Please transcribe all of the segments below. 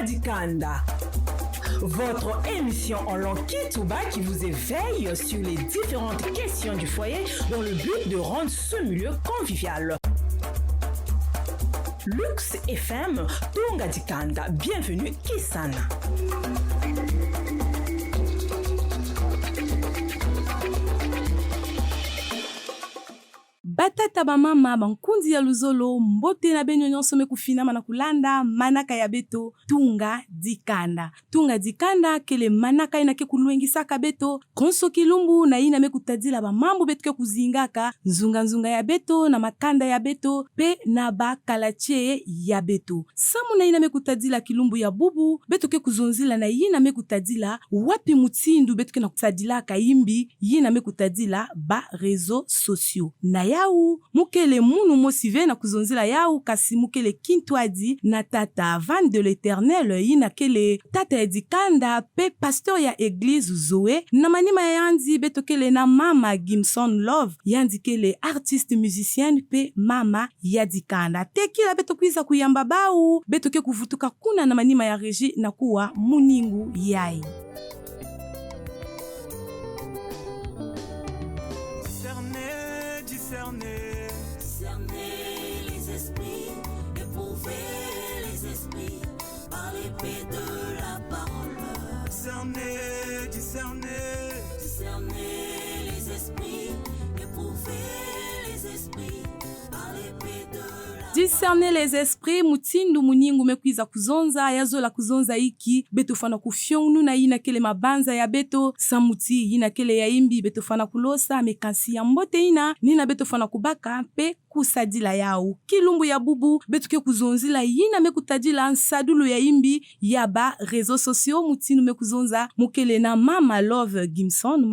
Tunga Dikanda. Votre émission en langue Kitouba qui vous éveille sur les différentes questions du foyer dans le but de rendre ce milieu convivial. Lux FM, Tunga Dikanda. Bienvenue, Kisana. Batata bamama bankundi ya luzolo mbote na benyo nyonso mekufina na kulanda manaka ya beto Tunga Dikanda. Tunga Dikanda kele manaka ina ke kuluengisaka beto konso kilumbu na ina mekutadila bamambo beto ke kuzingaka nzunga ya beto na makanda ya beto pe na bakalachie ya beto. Samu na ina mekutadila kilumbu ya bubu beto ke kuzonzila na ina mekutadila wapi mutsindu beto ke na kutadila kaimbi ina mekutadila ba réseaux sociaux. Na yau mukele munu mosive na kuzonzila yau kasi mukele kintwadi na tata Van de l'Éternel yina kele tata Dikanda pe pasteur ya église Zoé na manima yandi beto kele na mama Gimson Love yandi kele artiste musicienne pe mama ya Dikanda tekila beto kwiza kuyamba bau beto ke kuvutuka kuna na manima ya Regi na kuwa muningu yai. Discerner les esprits, éprouver les esprits par l'épée de la parole. Discerner les esprits, éprouver les esprits par l'épée de la Discerner les esprits mutindu muningu mekwiza kuzonza yazo la kuzonza iki beto fana kufyonu na ina kele mabanza ya beto samuti ina kele ya imbi beto fana kulosa mekansi ya mbote ina nina beto fana kubaka pe kusadila yao kilumbu ya bubu beto ke kuzonzila ina mekutadila nsadulu ya imbi ya ba réseaux sociaux mutindu mekuzonza mukele na mama Love Gimson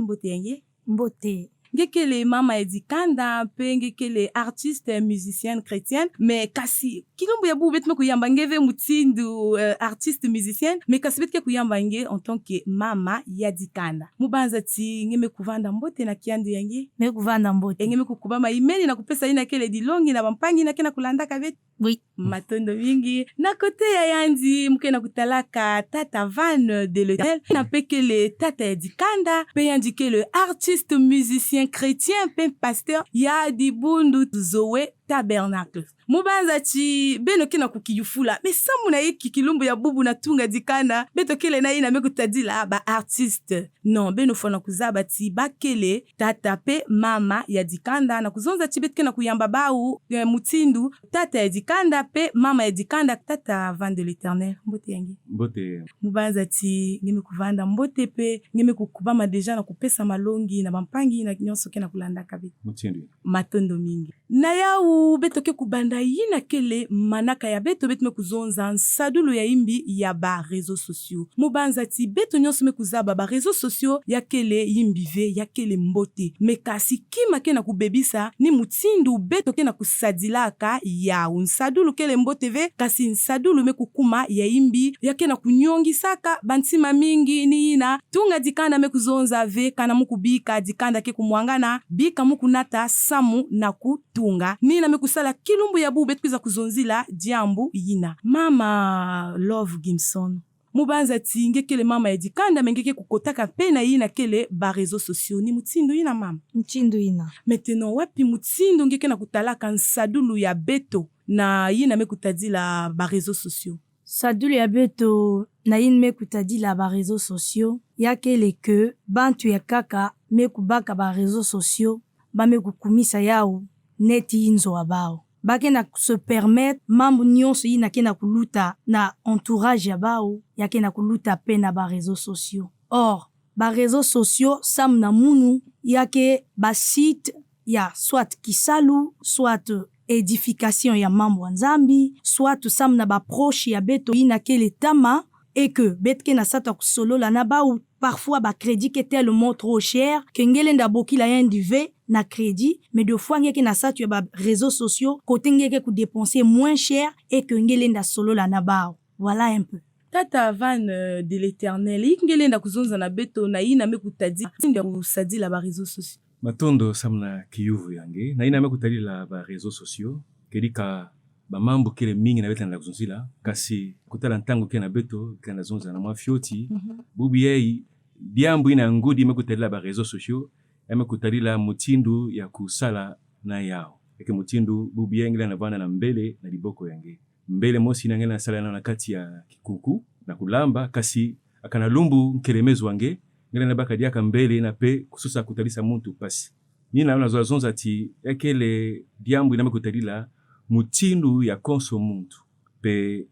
mbote yenge mbote ngekele mama Dikanda pe ngekele artiste musicienne chrétienne mais kasi kilombo ya bu betme kuyamba ngeve mutindu artiste musicienne mais kasi betke kuyamba nge en tant que mama ya Dikanda mubanza ti ngeme kuvanda mbote na kiandu yange me kuvanda mbote ngeme kukubama email na kupesa ina kele dilongi na bampangi na kena kulanda kavet oui matondo mingi na kote ya yandi mukena kutalaka tata Van de l'Éternel na pekele tata Dikanda pe yandi kele artiste musicien chrétien pe pasteur ya dibundu Zoé Tabernacle mubanza chi beno kena kukiyufula me samu na yiki kilumbu ya bubu na Tunga Dikanda beto kele na ina mekutadila ba artiste non beno fona kuzaba ti bakele tata pe mama ya Dikanda na kuzonza chi beto kena kuyamba bau mutindu tata ya Dikanda pe mama ya Dikanda tata Van de l'Éternel mbote yangi mbote mubanza ti ngeme kuvanda mbote pe ngeme kukubama deja na kupesa malongi na bampangi na nyonso kena kulanda kabi mutindu matondo mingi na yau beto ke kubanda yina kele manaka ya beto beto me kuzonza nsadulu ya imbi ya ba réseaux sociaux mubanza ti beto nyonso me kuzaba ba réseaux sociaux ya kele yimbive ya kele mbote me kasi kima ke na kubebisa ni mutindu beto ke na kusadilaka ya nsadulu kele mbote ve kasi nsadulu me kukuma ya imbi ya ke na kunyongisaka bantima mingi ni ina Tunga Dikanda me kuzonza ve kana mukubika Dikanda ke kumwangana bika mukunata samu na kutunga nina me kusala kilumbu ya bubu betu kwiza kuzonzila diambu yina mama Love Gimson mubanza ti ngekele mama ya Dikanda mengeke kukotaka pena yina kele ba réseaux sociaux ni mutindu yina mama mchindu ina maintenant wapi mutindu ngeke na kutalaka nsadulu ya beto na yina mekutadila ba réseaux sociaux sadulu ya beto na yin mekutadila ba réseaux sociaux yakele ke bantu ya kaka mekubaka ba réseaux sociaux bamekukumisa yao neti inzo abao bakena se permettre mambo nyonso yina kena kuluta na entourage ya bao yakena kuluta pe na ba réseaux sociaux. Or ba réseaux sociaux sam na munu yake ba site ya soit kisalu soit édification ya mambo ya nzambi soit sam na ba proche ya beto yina kele tama et que betke na sata kusolola na bao parfois ba crédit qui est tellement trop cher que ngele ndaboki la indive na crédit mais deux fois ngeke na satu ya ba réseaux sociaux côté ngeke ku dépenser moins cher et que ngele nda solola na bao voilà un peu tata Van de l'Éternel ngele nda kuzonza na beto na ina mekutadi nda kusadila ba réseaux sociaux matondo samna kiyuvu yange na ina mekutadi la ba réseaux sociaux kelika bamambo kele mingi na betela na kuzonzila kasi kutala ntango ke na beto ke na zonza na mwa fioti bubi yei diambu ina ngudi mekutalila ba réseaux sociaux mekutalila mutindu ya kusala na yao eke mutindu bubi yengela na vanda na mbele na liboko yange mbele mosi na ngela na sala na kati ya kikuku na kulamba kasi akana lumbu nkelemezo wange ngela na baka diaka mbele na pe kususa kutalisa muntu pasi nina na zonza ti ekele diambu ina mekutalila mutindu ya konso muntu pe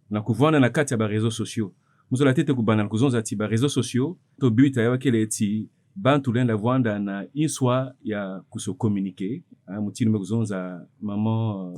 na kuvanda na kati ya ba réseaux sociaux muzola tete kubana na kuzonza ti ba réseaux sociaux to but ya kele ti bantu lenda vanda na inswa ya kuso communiquer mutindu mekuzonza maman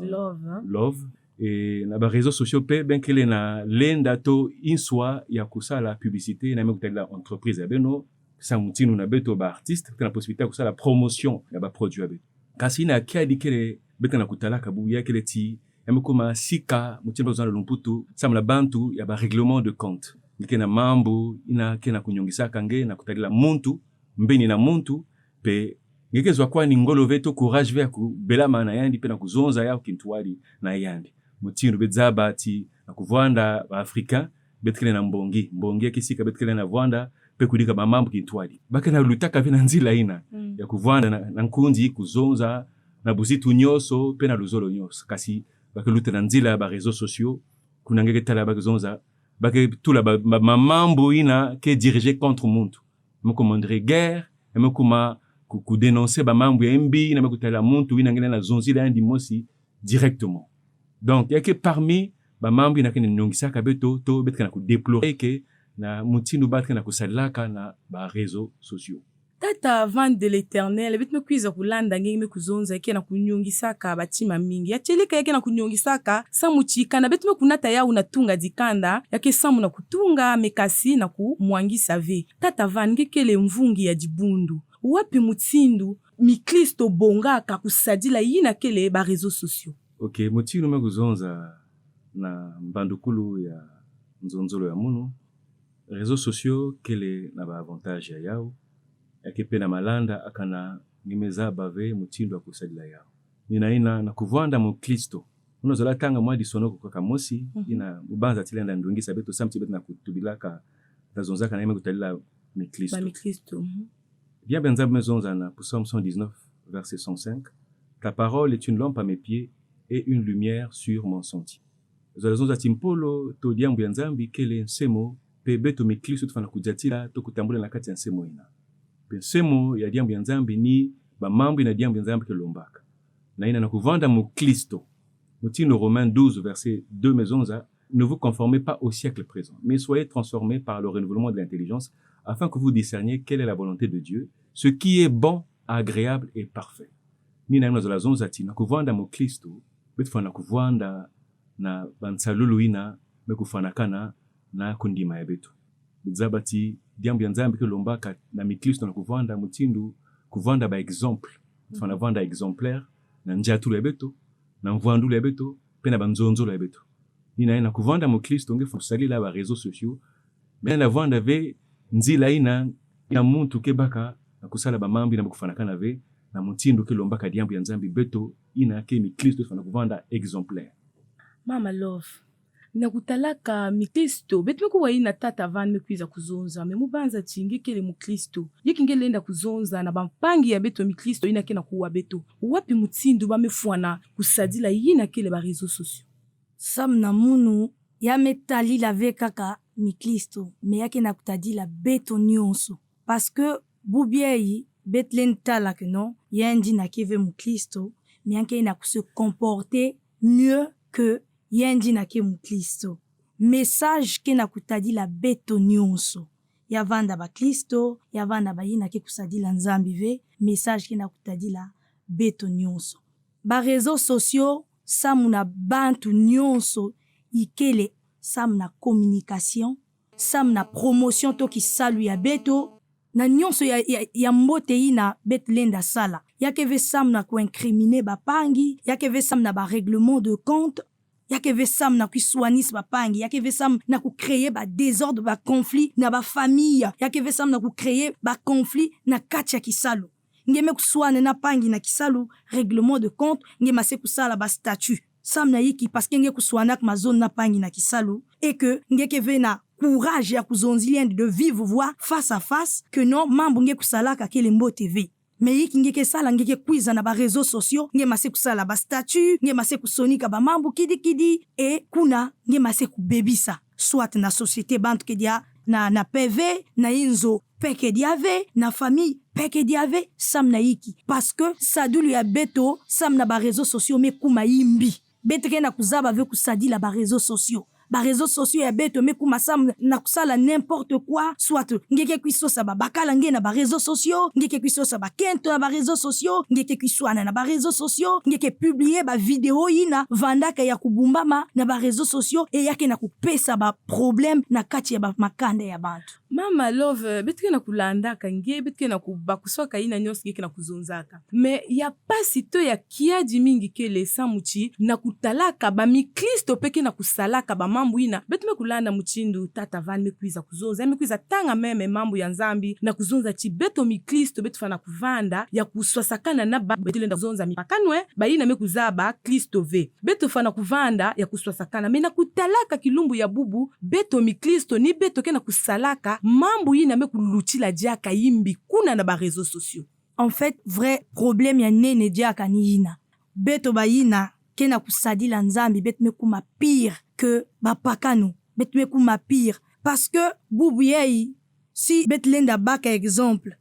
love et na ba réseaux sociaux pe ben kele na lenda to inswa ya kusala publicité na mekutala entreprise ya beno sa mutindu na beto ba artiste na possibilité ya kusala promotion ya ba produit ya beto kasi na kiadi kele beta na kutalaka bu ya kele ti emekoma sika mutindu mekuzonza lumputu samla bantu ya ba règlement de compte nikena mambo ina kena kunyongisa kange na kutalila muntu mbeni na muntu pe ngekezwa kwa ni ngolo veto courage ve ku belama na yandi pe na kuzonza ya kintuali na yandi mutindu bezaba ti na kuvanda ba africain betkele na mbongi kisika betkele na vanda pe kudika ba mambo kintuali bakena lutaka ve na nzila ina ya kuvanda na nkundi kuzonza na buzitu nyoso pe na luzolo nyoso kasi bakeluta na nzila ba réseaux sociaux kuna ngeke tala bakuzonza bake tula mamambo ina ke diriger contre muntu moko mondre guerre moko ma ku dénoncer ba mambo mbi na moko tala muntu ina ngena na zonzila ndi mosi directement donc yake parmi ba mambo ina kene nyongisa ka beto to betka na ku déplorer ke na mutindu batka na kusalaka na ba réseaux sociaux tata vande de l'éternel bit mekwiza kulanda ngengi mekuzonza yake na kunyongisaka batima mingi yachelika yake na kunyongisaka samuchika na bit mekunata ya unatunga dikanda yake samu na kutunga mekasi na kumwangisa ve tata vande kele mvungi ya dibundu wapi mutindu mikristo bongaka kusadila yina kele ba réseaux sociaux okay mutindu mekuzonza na mbandukulu ya nzonzolo ya munu réseaux sociaux kele na ba avantage ya yao yake pe na malanda akana nimeza bave mutindu akusadila yao ninaina na kuvanda mu Kristo unozola tanga mwa disonoko kwa mosi ina ubanza tilenda ndungisa beto samti beto na kutubilaka tazonzaka na kutalila mi Kristo bien benza mezonza na Psaume 119 verset 105 ta parole est une lampe à mes pieds et une lumière sur mon sentier zolazonza timpolo to diambu ya nzambi kele nsemo pe beto mi Kristo tufana kujatila to kutambula na kati ya nsemo ina pensemo ya diambu ya nzambi ni ba mambo ina diambu ya nzambi ke lombaka na ina na kuvanda mu Kristo mutino Romains 12 verset 2 mezonza ne vous conformez pas au siècle présent mais soyez transformés par le renouvellement de l'intelligence afin que vous discerniez quelle est la volonté de Dieu ce qui est bon agréable et parfait ni na ina zonza ti na kuvanda mu Kristo betfana kuvanda na bansalulu ina mekufana kana na kundima ya betu bizabati diambu ya nzambi ke lombaka na mikristo na kuvanda mutindu kuvanda ba exemple fana vanda exemplaire na njatu ya beto na mvandu ya beto pe na banzonzo ya beto nina na kuvanda mu Kristo nge fusalila ba réseaux sociaux mais na vanda ve nzila ina ya muntu ke baka na kusala ba mambi na kufana kana ve na mutindu ke lombaka diambu ya nzambi beto ina ke mikristo fana kuvanda exemplaire mama love na kutalaka mikristo betu mekuwa ina tata van mekwiza kuzonza me mubanza chingi kele mukristo yekingelenda kuzonza na bampangi ya beto mikristo ina kena kuwa beto wapi mutindu bamefuana kusadila yina kele ba réseaux sociaux sam na munu ya metali la ve kaka mikristo me yake na kutadila beto nyonso parce que bubiei betlen tala que non yendi na keve mukristo me yake na se comporter mieux que yendi na ke mukristo message ke na kutadila beto nyonso ya vanda ba Kristo ya vanda ba yina ke kusadila nzambi ve message ke na kutadila beto nyonso ba réseaux sociaux samu na bantu nyonso ikele samu na communication samu na promotion to ki salu ya beto na nyonso ya mbote ina betlenda sala yake ve samu na kuincriminer bapangi yake ve samu na ba règlement de compte yake ve sam na kuiswanis bapangi yake ve sam na kucréer ba désordre ba conflit na ba famille yake ve sam na kucréer ba conflit na kati ya kisalu ngeme kuswana na pangi na kisalu règlement de compte ngema se kusala ba statut sam na yiki paske nge kuswanak mazone na pangi na kisalu et que nge keve na courage ya kuzonzilien de vivre voir face à face que non mambo nge kusalaka kele Mbo TV. Me yiki nge ke sala nge ke kwiza na ba réseaux sociaux nge mase kusala ba statut nge mase kusonika ba mambo kidi et kuna nge mase kubebisa soit na société bantu ke dia na PV na inzo peke diave na famille peke diave sam na yiki parce que sadulu ya beto sam na ba réseaux sociaux me kuma yimbi betre na kuzaba ve kusadi la ba réseaux sociaux. Ba réseaux sociaux ya beto me kuma sam na kusala n'importe quoi soit ngeke kwiso sa ba bakala nge na ba réseaux sociaux ngeke kwiso sa ba kento na ba réseaux sociaux ngeke kwiswana na ba réseaux sociaux ngeke publier ba vidéo ina vandaka ya kubumbama na ba réseaux sociaux et yake na kupesa ba problème na kati ya ba makanda ya bantu. Mama love betike na kulandaka nge betike na kubakuswaka ina nyonso ngeke na kuzonzaka me ya pasi to ya kiadi mingi kele samuchi na kutalaka ba mikristo peke na kusalaka ba mambo ina betume kulanda muchindu tata van me kwiza kuzonza me kwiza tanga meme mambo ya nzambi na kuzonza chi beto mikristo betu fana kuvanda ya kuswasakana na ba betile nda kuzonza mipakanwe ba ina me kuzaba kristo ve betu fana kuvanda ya kuswasakana me na kutalaka kilumbu ya bubu beto mikristo ni beto ke na kusalaka mambo ina me kulutila diaka yimbi kuna na ba réseaux sociaux. En fait vrai problème ya nene diaka ni ina beto ba ina kena kusadila nzambi betu me kuma pire que bapakano betu me kuma pire parce que bubu yei si betlenda baka exemple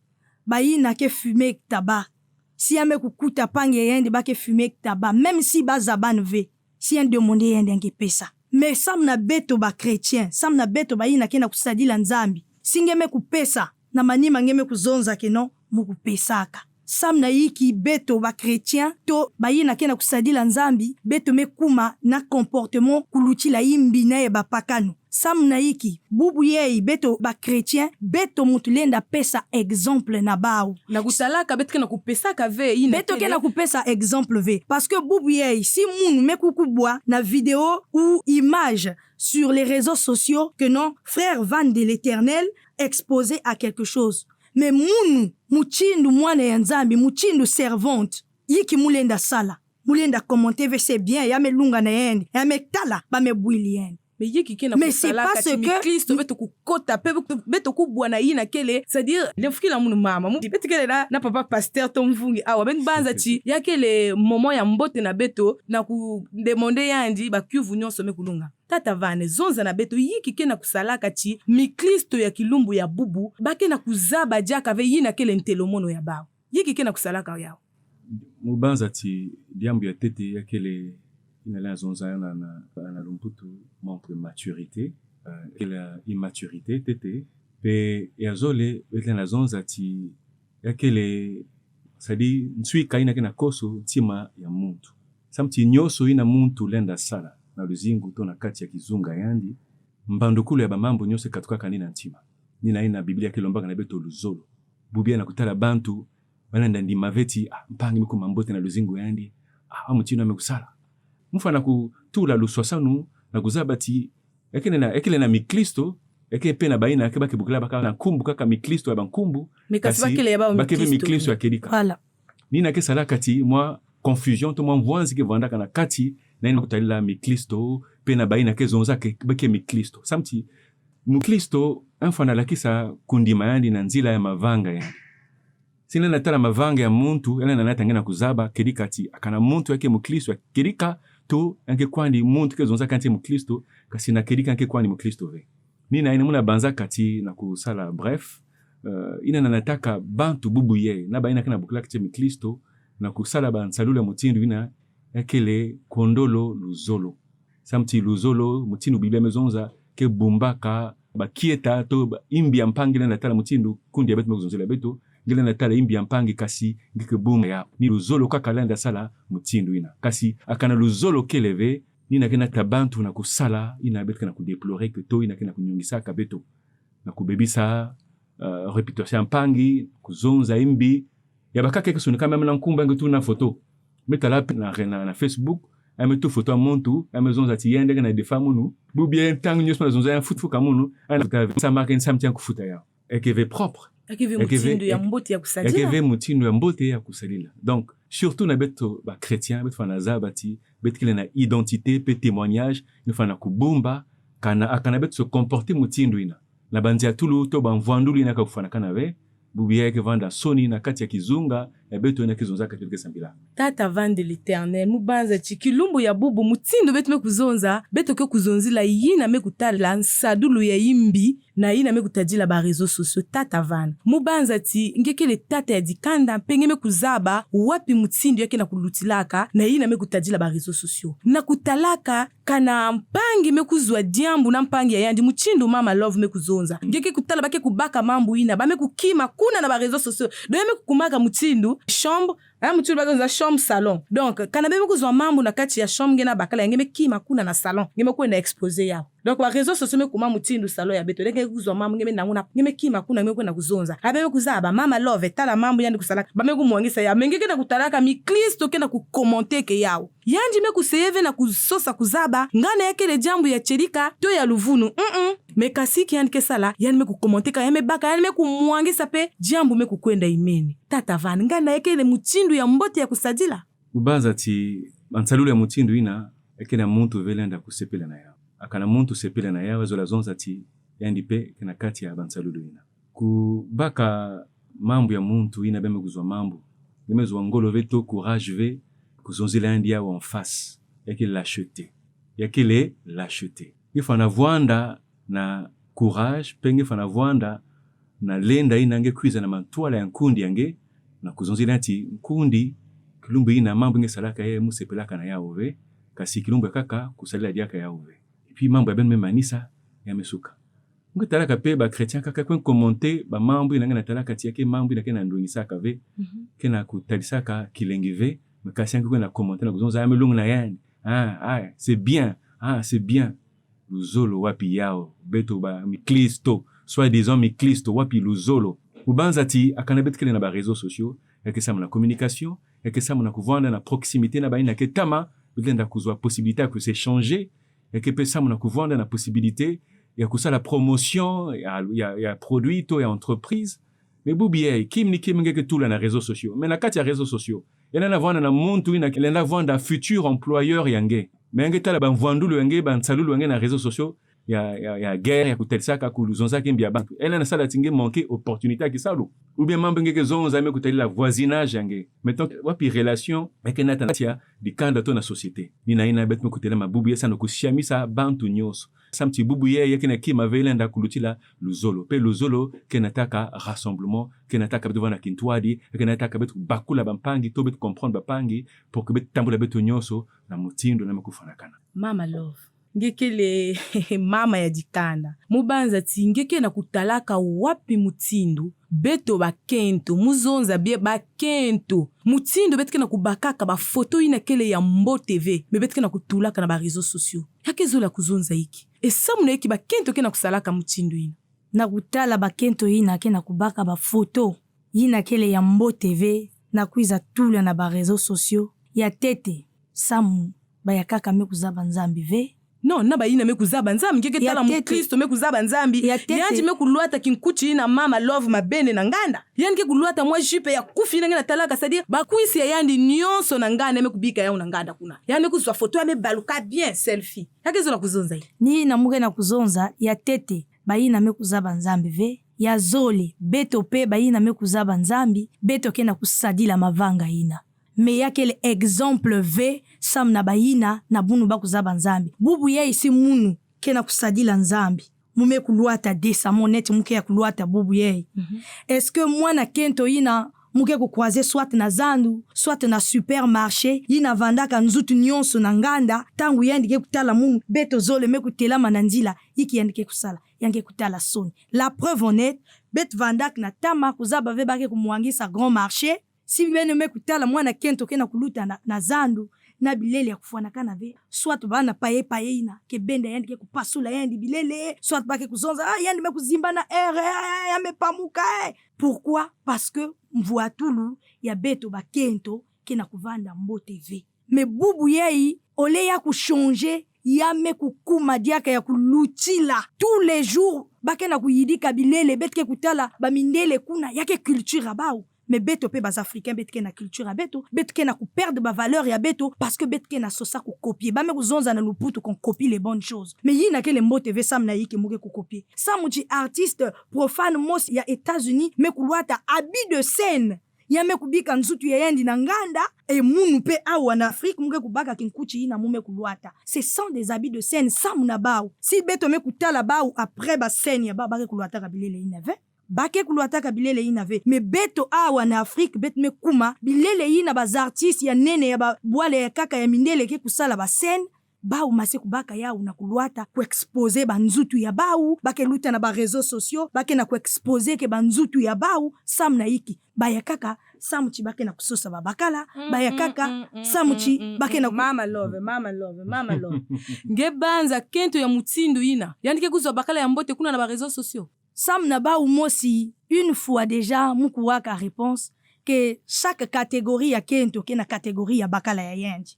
ba ina ke fumer tabac si ame kukuta pange yende ba ke fumer tabac même si bazaban ve si un demande yende nge pesa mais sam na beto ba chrétien sam na beto ba ina kena kusadila nzambi singeme kupesa na manima ngeme kuzonza keno mukupesaka sam na yiki beto ba chrétien to ba yina kena kusadila nzambi beto mekuma na comportement kulutila yimbi na ba pakano sam na yiki bubu yei beto ba chrétien beto mutulenda pesa exemple na bao na kusalaka beto kena kupesaka ve ina beto kena kupesa exemple ve parce que bubu yei si munu mekukubwa na vidéo ou image sur les réseaux sociaux que non frère Van de l'Éternel exposé à quelque chose mais munu muchindu mwana ya nzambi muchindu servante yiki mulenda sala mulenda commenter ve c'est bien ya melunga na yende ya metala ba mebwili yende mais yiki kena kusalaka ti mikristo beto kukota pe beto kubwana ina kele c'est-à-dire lefukila munu mama beto kele na papa pasteur to mvungi awa ben banza ti ya kele moment ya mbote na beto na ku demander yandi ba kyuvu nyonso me kulunga tata vane zonza na beto yiki kena kusalaka ti mikristo ya kilumbu ya bubu bakena kuzaba diaka ve yina kele ntelomono ya bao yiki kena kusalaka yao mubanza ti diambu ya tete ya kele inala zonza na lumputu montre maturité et la immaturité tete pe yazole betla na zonza ti yakele sadi nswika ina kena koso tima ya muntu samti nyoso ina muntu lenda sala na luzingu to na kati ya kizunga yandi mbandukulu ya bamambo nyose katuka kanina ntima nina ina biblia kelombaka na beto luzolo bubia na kutala bantu bananda ndima veti mpangi miku mambote na luzingu yandi amutino amekusala mufana kutula luswasanu na kuzabati ekele na mikristo eke pena baina yake bake bukala baka na kumbu kaka mikristo ya bankumbu kasi bakeve mikristo ya kelika voilà nina ke sala kati moi confusion to moi mwanzi ke vandaka na kati na ina kutalila mikristo pena baina ke zonza ke bake mikristo samti mukristo mfana lakisa kundima yandi na nzila ya mavanga yandi sina natala mavanga ya muntu yana natangena kuzaba kelikati akana muntu yake mukristo kelika to anke kwandi muntu ke zonza kanti mukristo kasi na kelika anke kwandi mukristo ve nina ina muna banza kati na kusala bref ina nataka bantu bubu ye na baina kana bukula kati mukristo na kusala bansalula mutindu ina yakele kondolo luzolo samti luzolo mutindu biblia mezonza ke bumbaka bakieta to imbi ya mpangile natala mutindu kundi ya betu mezonzela betu ngile natala imbi ya mpangi kasi ngike bumba ya ni luzolo kaka lenda sala mutindu ina kasi akana luzolo keleve nina kena tabantu na kusala ina betu kana kudeplorer que to ina kena kunyongisa ka betu na kubebisa reputation mpangi kuzonza imbi ya bakaka kesunika meme na nkumba ngetu na photo metala na Facebook ametu photo montu amezonza ti yende na defamunu bubien tang nyos na zonza ya futufuka munu ana sa marque en samtian kufuta ya ekeve propre ekeve mutindu ya mbote ya kusalila ekeve mutindu ya mbote ya kusalila donc surtout na beto ba chrétien beto fana zabati betu kile na identité pe témoignage ina fana kubumba kana akana betu se comporter mutindu ina na bandia tulu to banvandulu ina ka kufana kana ve bubi yake vanda soni na kati ya kizunga ya betu ina kizunza katika sambila tata vande l'éternel mubanza ti kilumbu ya bubu mutindo betu mekuzonza betu ke kuzonzila yina mekutala nsadulu ya imbi na yina mekutadila ba réseaux sociaux tata vande mubanza ti ngekele tata ya dikanda penge mekuzaba wapi mutindo yake na kulutilaka na yina mekutadila ba réseaux sociaux na kutalaka kana mpangi mekuzwa diambu na mpangi ya yandi mutindo mama love mekuzonza ngeke kutala bake kubaka mambu ina ba mekukima kuna na ba réseaux sociaux do mekukumaka mutindo chambre mutu bakonza chambre salon donc kana bebe kuzwa mambo na kati ya chambre ngena bakala ngeme kima kuna na salon ngeme kwenda exposer yao donc ba réseaux sociaux mekuma mutindu salon ya beto leke kuzwa mambo ngeme nanguna ngeme kima kuna ngeme kwenda kuzonza abebe kuzaba mama love tala mambo yandi kusalaka ba meku muongesa ya mengeke na kutalaka mi Kristo kena ku commenter ke yao yanji meku save na kusosa kuzaba ngana yake le jambo ya cherika to ya luvunu mekasiki yandi kesala yandi meku commenter ka yame baka yandi meku muongesa pe jambo meku kwenda imeni tata van ngana yake le mutindu ya mbote ya kusadila ubanza ti bansalulu ya mutindu ina ekena muntu velenda kusepela na yao akana muntu sepela na yao zola zonza ti yandi pe kena kati ya bansalulu ina kubaka mambo ya muntu ina beme kuzwa mambo beme zwa ngolo veto courage ve kuzonzila yandi yao en face yake l'acheter ifana vwanda na courage penge fana vwanda na lenda ina nge kwiza na mantwala ya nkundi yange na kuzonzila nti nkundi kilumbu ina mambo nge salaka ye musepelaka na yao ve kasi kilumbu ya kaka kusalila diaka yao ve epi mambo ya ben memanisa ya mesuka nge talaka pe ba chrétien kaka kwen commenter ba mambo ina nge na talaka tiake mambo ina ke na ndonisaka ve ke na kutalisaka kilengi ve mekasi yange kwen na commenter na kuzonza ya melungu na yani c'est bien luzolo wapi yao beto ba miklisto soi-disant miklisto wapi luzolo ubanza ti akana betu kele na ba réseaux sociaux yake samu na communication yake samu na kuvanda na proximité na baina ke tama bilenda kuzwa possibilité ya s'échanger yake pe samu na kuvanda na possibilité ya kusala promotion ya produit to ya entreprise mais bubiye kim ngeke tula na réseaux sociaux mais na kati ya réseaux sociaux yana na vanda na muntu ina lenda vanda futur employeur yange mais nge tala banvandulu yange bansalulu yange na réseaux sociaux ya guerre ya kutelisaka kuluzonza kimbia bantu ena na sala tinge manquer opportunité ya kisalu ou bien mambo ngeke zonza me kutali la voisinage yange maintenant wapi relation ekena tanatia dikanda to na société nina ina bet me kutela mabubu yesa no kushamisa bantu nyoso samti bubu ye yekena kima velenda kulutila luzolo pe luzolo kenataka rassemblement kenataka betu vana kintwadi kenataka betu bakula bampangi to betu comprendre bapangi pour que betu tambula betu nyoso na mutindo na mekufanakana mama love ngekele mama ya dikanda mubanza ti ngeke na kutalaka wapi mutindu beto bakento muzonza bie bakento mutindu betike na kubakaka bafoto ina kele ya Mbo TV me betike na kutulaka na ba réseaux sociaux yake zola kuzonza iki esamu na iki bakento ke na kusalaka mutindu ina na kutala bakento ina ke na kubaka bafoto ina kele ya Mbo TV na kuiza tula na ba réseaux sociaux ya tete samu bayakaka mekuzaba nzambi ve non na bayina mekuzaba nzambi ngeke tala mu Kristo mekuzaba nzambi yanji mekuluata kinkuchi ina mama love mabene na nganda yanji kuluata mwa jipe ya kufi na ngana talaka c'est-à-dire bakuisi ya yandi nyonso na nganda mekubika ya nganda kuna ya mekuzwa photo ya mebaluka bien selfie yake zo na kuzonza ni na muge na kuzonza ya tete bayina mekuzaba nzambi ve ya zole beto pe bayina mekuzaba nzambi beto kena kusadila mavanga ina me yake le exemple ve sam na bayina na bunu bakuzaba nzambi bubu ye isi munu kena kusadila nzambi mume kuluata desa monete muke ya kuluata bubu ye est-ce que mwana kento ina muke kukwaze soit na zandu soit na supermarché ina vandaka nzutu nyonso na nganda tangu yandike kutala munu beto zole mekutela mananzila iki yandike kusala yange kutala soni la preuve honnête bet vandak na tama kuzaba ve bake kumwangisa grand marché si bene mekutala mwana kento kena kuluta na zandu na bilele ya kufuanakana ve soit bana paye ina ke benda yandi ke kupasula yandi bilele soit bake kuzonza yandi mekuzimba na ya mepamuka pourquoi parce que mvua tulu ya beto bakento kena kuvanda Mbo TV me bubu yei ole ya kuchanger ya mekukuma diaka ya kulutila tous les jours bakena kuyidika bilele betke kutala bamindele kuna yake culture bao mais beto pe bas africain beto ke na culture ya beto ke na ku perdre ba valeur ya beto parce que beto ke na sosa ku copier ba me ku zonza na luputu qu'on copie les bonnes choses mais yi na ke le mbote ve sam na yi ke muke ku copier sam uchi artiste profane mos ya États-Unis me ku luata habit de scène ya me kubika nzutu ya yendi na nganda e munu pe awa na Afrique muke kubaka kinkuchi ina mume kuluata c'est sans des habits de scène sam na bao si beto me kutala bao après ba scène ya ba ke kuluata kabilele inave bake kuluata kabilele inave mais beto awa na Afrique beto me kuma bilele ina ba artistes ya nene ya ba bwale ya kaka ya mindele ke kusala ba scène bau mase kubaka yao na kuluata ku exposer banzutu ya bau bake luta na ba réseaux sociaux bake na ku exposer ke banzutu ya bau sam na iki baya kaka samuchi bake na kusosa babakala baya kaka samuchi bake na mama love nge banza kento ya mutindu ina yandike kuzwa bakala ya mbote kuna na ba réseaux sociaux sam na bau mosi une fois déjà mukuwaka réponse que chaque catégorie ya kento ke na catégorie ya bakala ya yendi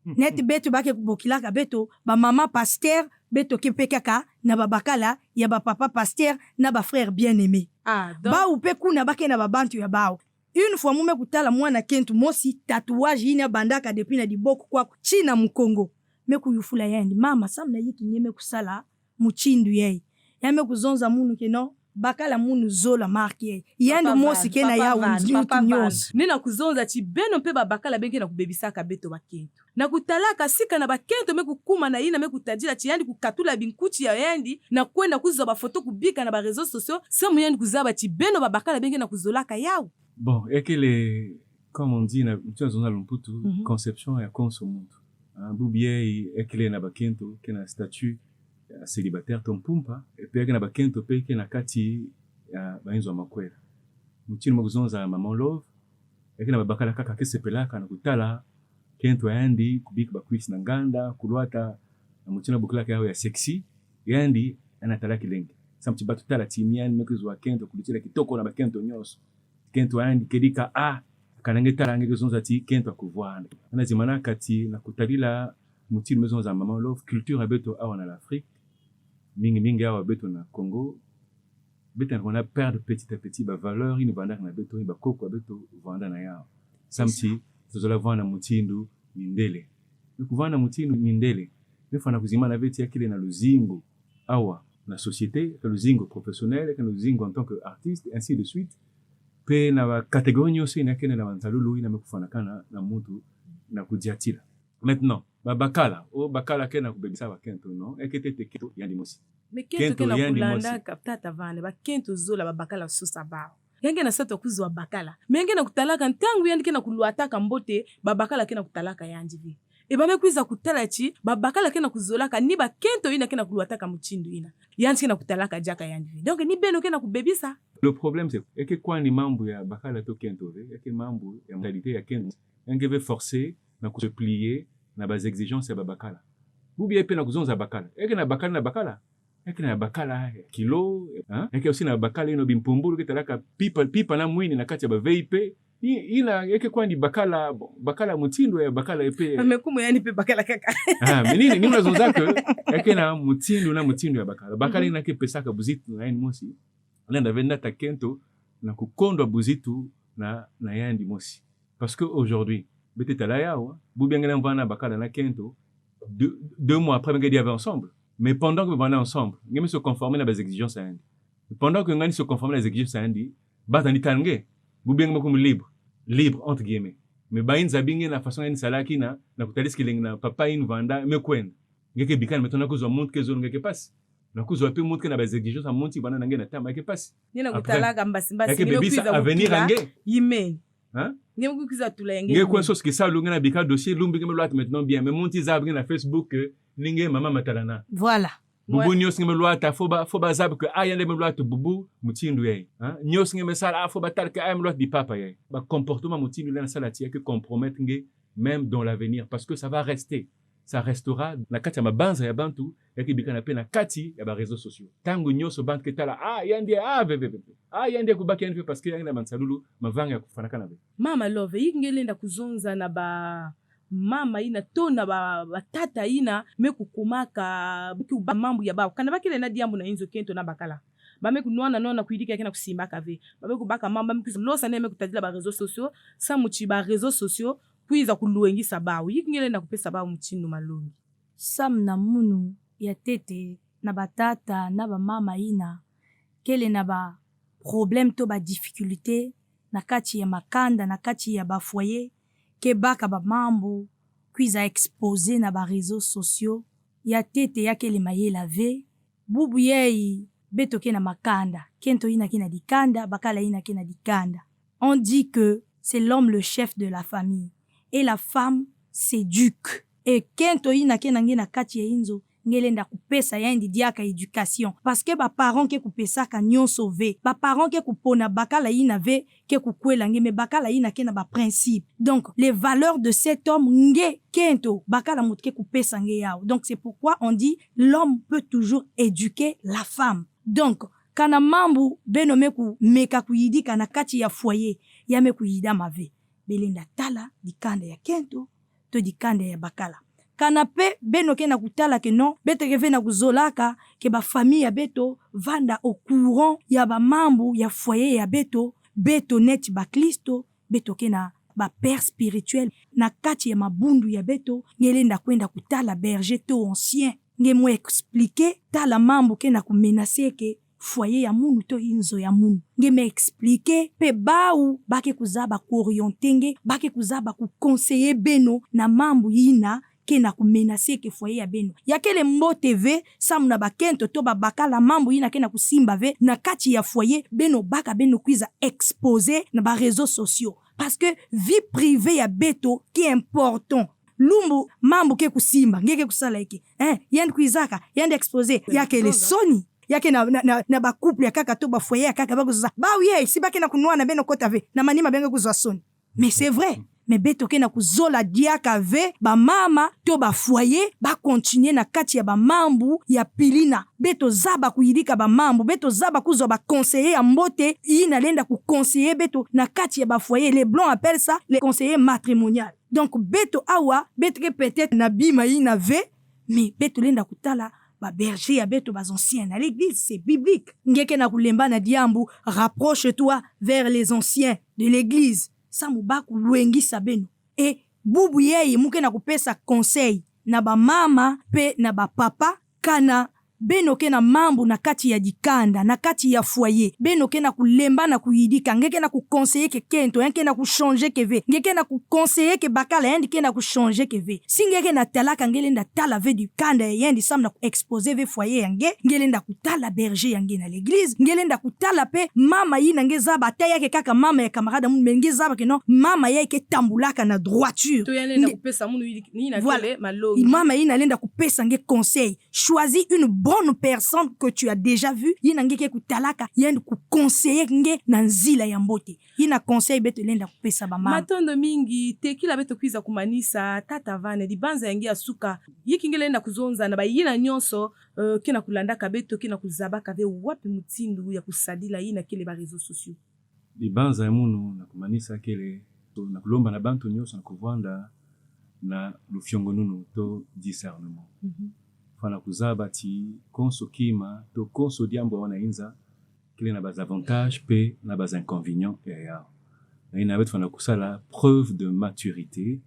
net beto bake kubokilaka beto ba mama pasteur beto ke pekaka na babakala ya ba papa pasteur na ba frère bien-aimé ba upe kuna bake na babantu ya bao une fois mume kutala mwana kentu mosi tatouage ina bandaka depuis na diboko kwa china mukongo me kuyufula yendi mama samna yiki nyeme kusala muchindu yeye yame kuzonza munu keno bakala munu zola marke yendo mosi kena ya unjutu nyos nina kuzonza chibeno mpe babakala benke na kubebisaka beto bakento na kutalaka sika na bakento me kukuma na ina me kutajila chiyandi kukatula binkuchi ya yendi na kwenda kuza ba photo kubika na ba réseaux sociaux samu yendi kuzaba chibeno babakala benke na kuzolaka yao bon et que les comme on dit na mtuzona lumputu conception ya konsomuntu bubie et que les na bakento kena statut célibataire tompumpa epeke na bakento peke na kati ya bainzo makwera mutini mukuzonza mama love eke na babakala kaka kesepelaka na kutala kento yandi kubika bakwisi na nganda kulwata na mutina bukala yao ya sexy yandi anatala kilenge samti batutala timiani mekuzwa kento kulitira kitoko na bakento nyoso kento yandi kedika kanange tarange kuzonza ti kento akuvwana anazimana kati na kutalila mutini mezonza mama love culture abeto awa na l'Afrique mingi awa beto na Congo beto na perdre petit à petit ba valeur ini vanda na beto ba koko beto vanda na yao samti tozola vana mutindu mindele nikuvana mutindu mindele mefana kuzima na beti yakile na luzingo awa na société que luzingo professionnel que luzingo en tant que artiste ainsi de suite pe na ba catégorie nyoso ina kene na bantalulu ina mekufana kana na mutu na kudiatila maintenant bakala bakala kena kubebisa bakento no ekete tekito yandi mosi mekento kena kulanda kaptata vane bakento zola babakala susa bao yange na sato kuzwa bakala menge na kutalaka ntangu yandi kena kuluataka mbote babakala kena kutalaka yandi vi eba mekwiza kutala chi babakala kena kuzolaka ni bakento ina kena kuluataka muchindu ina yandi kena kutalaka jaka yandi vi donc ni beno kena kubebisa. Le problème c'est que kwa ni mambo ya bakala to kento ve eke mambo ya modalité ya kento yange ve forcer na se plier na bas exigences ya babakala bubi epe na kuzonza bakala eke na bakala eke na bakala kilo eke aussi na bakala ino bimpumbulu ketalaka pipa na mwini na kati ya ba VIP ina eke kwa ni bakala mutindo ya bakala epe amekumu yani pe bakala kaka menini ni unazonza ke eke na mutindo ya bakala ina ke pesaka buzitu na yani mosi lenda venda takento na kukondwa buzitu na yandi mosi parce que aujourd'hui bete talaya bubiangela mvana bakala na kento 2 mois après ngedi avait ensemble mais pendant que vous venez ensemble ngemi se conformer na bas exigences andi pendant que ngani se conformer na exigences andi batani tange bubiangela comme libre entre guillemets mais bain zabinge na façon yani salaki na kutaliski lengna papa in vanda mekwenda ngeke bikana metona kuzwa montre que zone ngeke passe na kuzwa pe montre na bas exigences monti bana nangena na tama ngeke passe nina kutalaka mbasi ni kwiza avenir ange yime Ngemu kiza tulenge ngekwe sos ki sa lunga na bika dossier lumbi ngeme loat maintenant bien mais monti zabri na Facebook ninge mama matalana voilà bubu nyos ngeme loat foba zab que ayande me loat bubu mutindu yey nyos ngeme sala foba tar que ayam loat di papa yey ba comportement mutindu la sala tia que compromettre nge même dans l'avenir parce que ça restera na kati ya mabanza ya bantu yaki bika na pe na kati ya ba réseaux sociaux tangu nyoso bantu ketala yandi yandi kubaki yandi parce que yandi na mansalulu mavanga ya kufanaka na be mama love yingelenda kuzonza na ba mama ina tona ba tata ina mekukumaka biki ba mambu ya ba kana bakile na diambu na inzo kento na bakala bame kunwana nona kuidika kena kusimba kave bame kubaka mamba mkiza losa neme kutadila ba réseaux sociaux sa muchi ba réseaux sociaux kuiza kuluengisa bawo yikingele na kupesa bawo mchinu malongi sam na munu ya tete na batata na bamama ina kele na ba problème to ba difficulté na kati ya makanda na kati ya ba foyer ke baka ba mambo kuiza exposé na ba réseaux sociaux ya tete ya kele mayela ve bubu yei beto ke na makanda kento ina kina dikanda bakala ina kina dikanda. On dit que c'est l'homme le chef de la famille et la femme s'éduque. Et kento ina kena ngena kati ya inzo ngelenda kupesa yendi diaka éducation parce que ba parents ke kupesa ka nyonso ve ba parents ke kupona bakala ina ve ke kukwela ngeme bakala ina kena ba principe. Donc les valeurs de cet homme nge kento bakala mutke kupesa nge yao. Donc c'est pourquoi on dit l'homme peut toujours éduquer la femme. Donc kana mambu benome ku meka kuyidika na kati ya foyer yame kuyida mave belenda tala dikanda ya kento to dikanda ya bakala kana pe beno ke na kutala ke non beto ke ve na kuzolaka ke ba famille ya beto vanda au courant ya ba mambu ya foyer ya beto net ba Kristo beto ke na ba père spirituel na kati ya mabundu ya beto ngelenda kwenda kutala berger to ancien ngemo expliquer tala mambu ke na kumenacer ke foyer ya munu to inzo ya munu ngeme expliquer pe baou bake kuzaba ku orientenge bake kuzaba ku conseiller beno na mambu yina ke na kumenacer ke foyer ya beno yakele mbote ve samu na bakento to babakala mambu yina ke na kusimba ve na kati ya foyer beno baka beno kwiza exposer na ba réseaux sociaux parce que vie privée ya beto qui est important. Lumbu mambu ke kusimba ngeke kusala iki yende kuizaka yende exposer yake le soni yake na ba couple ya kaka to ba foyer ya kaka bakuza ba oui si bake na kunwa na beno kota ve na manima benga kuzwa soni mais c'est vrai mais beto ke na kuzola diaka ve ba mama to ba foyer ba continuer na kati ya ba mambu ya pilina beto zaba kuyidika ba mambu beto zaba kuzo ba conseiller ya mbote ina lenda ku conseiller beto na kati ya ba foyer. Les blancs appellent ça les conseillers matrimonial. Donc beto awa beto peut-être na bima ina ve mais beto lenda kutala ba berger ya beto bas anciens à l'église, c'est biblique. Ngeke na kulemba na diambu, rapproche-toi vers les anciens de l'église. Samubaku luengi sabeno. Et bubu yeye muke na kupesa conseil na ba mama pe na ba papa kana beno ke na mambu na kati ya dikanda na kati ya foyer beno ke na kulemba na kuyidika ngeke na ku conseiller ke kento ngeke na ku changer ke ve ngeke na ku conseiller ke bakala yendi ke na ku changer ke ve singeke na talaka ngelenda tala ve du kanda yendi sam na ku exposer ve foyer yange ngelenda ku tala berger yange na l'église ngelenda ku tala pe mama yina ngeza bataya ke kaka mama ya camarade mun ngeza ba ke non mama yake tambulaka na droiture to yenda kupesa munu ni na tele malongi mama yina lenda kupesa nge conseil. Choisis une bonne personne que tu as déjà vu yina ngeke kutalaka yenda ku conseiller nge na nzila ya mbote yina conseil beto lenda kupesa ba mama matondo mingi tekila beto kwiza kumanisa tata vane dibanza yangi asuka yikingelenda kuzonza na bayina nyonso kina kulandaka beto kina kuzabaka ve wapi mutindu ya kusadila yina kile ba réseaux sociaux dibanza ya munu na kumanisa kele to na kulomba na bantu nyonso na kuvanda na lufyongo nunu to discernement. Fana kuzaba ti konso kima to konso diambo wana inza kile na bas avantages pe na bas inconvénients ya na ina beto fana kusala preuve de maturité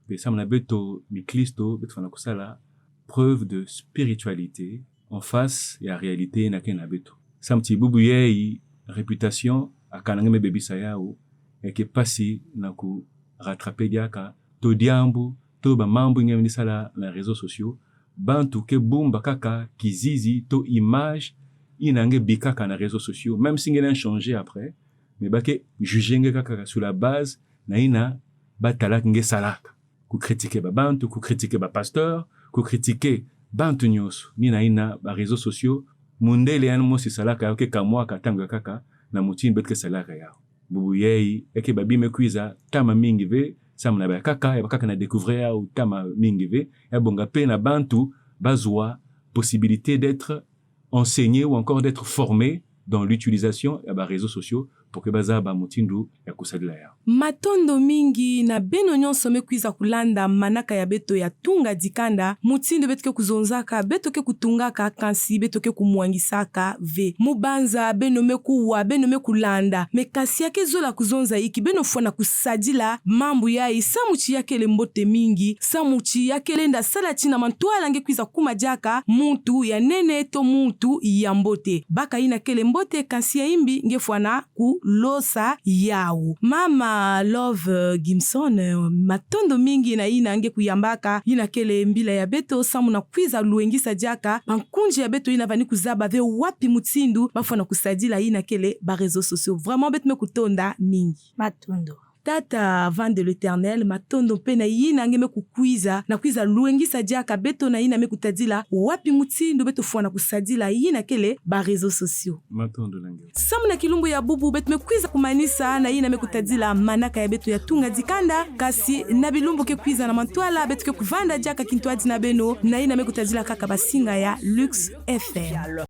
pe samna beto mi Kristo beto fana kusala preuve de spiritualité en face ya réalité na kena beto samti bubu yei réputation akana ngeme bebisa yao eke pasi na ku rattraper diaka to diambo to ba mambo ngeme sala na réseaux sociaux bantu ke bumba kaka kizizi to image inange bikaka na réseaux sociaux même si ngene changer après mais bake juger nge kaka sur la base na ina batalak nge salaka ku critiquer ba bantu ku critiquer ba pasteur ku critiquer bantu nyos ni na ina ba réseaux sociaux mundele yan mo si salaka ke kamwa katanga kaka na mutin betke salaka ya bubu yei eke babi mekuiza tama mingi ve samna ba kaka ya kaka na découvrir au tama mingi ve ya bonga pe na bantu bazwa possibilité d'être enseigné ou encore d'être formé dans l'utilisation des réseaux sociaux pour que baza ba mutindu ya kusadila ya matondo mingi na beno nyonso mekwiza kulanda manaka ya beto ya tunga dikanda mutindu beto ke kuzonzaka beto ke kutungaka kansi beto ke kumwangisaka ve mubanza beno mekuwa beno mekulanda mekasi yake zola kuzonza iki beno fwana kusadila mambu yai samuchi yake le mbote mingi samuchi yake lenda sala china mantuala nge kwiza kumajaka muntu ya nene to muntu ya mbote baka ina kele mbote kansi ya imbi nge fwana kulosa yawu mama Love Gimson matondo mingi na ina nge kuyambaka ina kele mbila ya beto samu na kwiza luengisa jaka bankunji ya beto ina vani kuzaba ve wapi mutindu bafwana kusadila ina kele ba réseaux sociaux vraiment beto me kutonda mingi matondo tata avant de l'éternel matondo pe na yina ngeme kukwiza na kwiza luengisa jaka beto na yina me kutadila wapi mutindu beto fwana kusadila yina kele ba réseaux sociaux matondo lange samu na kilumbu ya bubu beto me kwiza kumanisa na yina me kutadila manaka ya beto ya tunga dikanda kasi na bilumbu ke kwiza na mantwala beto ke kuvanda jaka kintwadi na beno na yina me kutadila kaka basinga ya Lux FM.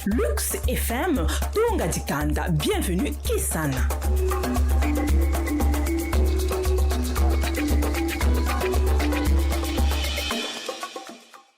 Lux FM, Tunga Dikanda. Bienvenue, Kisana.